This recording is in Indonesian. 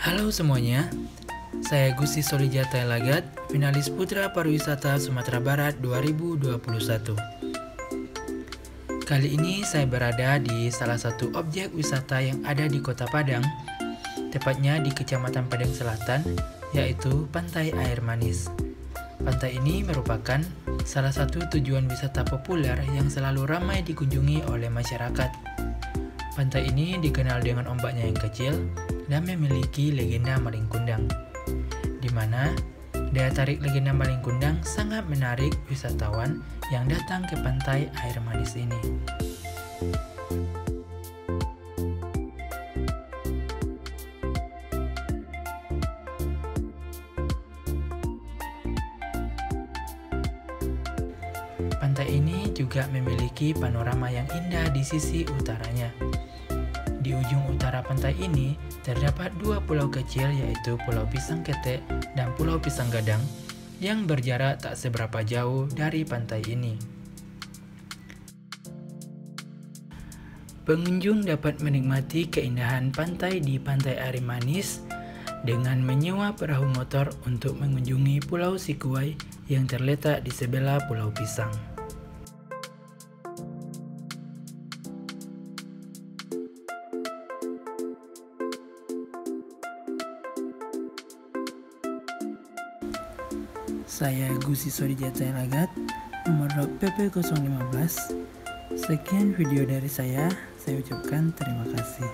Halo semuanya, saya Gusti Solijata Lagat, finalis Putra Pariwisata Sumatera Barat 2021. Kali ini saya berada di salah satu objek wisata yang ada di Kota Padang, tepatnya di Kecamatan Padang Selatan, yaitu Pantai Air Manis. Pantai ini merupakan salah satu tujuan wisata populer yang selalu ramai dikunjungi oleh masyarakat. Pantai ini dikenal dengan ombaknya yang kecil dan memiliki legenda Maling Kundang, di mana daya tarik legenda Maling Kundang sangat menarik wisatawan yang datang ke Pantai Air Manis ini. Pantai ini juga memiliki panorama yang indah di sisi utaranya. Di ujung utara pantai ini terdapat dua pulau kecil, yaitu Pulau Pisang Ketek dan Pulau Pisang Gadang, yang berjarak tak seberapa jauh dari pantai ini. Pengunjung dapat menikmati keindahan pantai di Pantai Air Manis dengan menyewa perahu motor untuk mengunjungi Pulau Sikuai yang terletak di sebelah Pulau Pisang. Saya Gusti Solijata Lagat, nomor PP 015. Sekian video dari saya ucapkan terima kasih.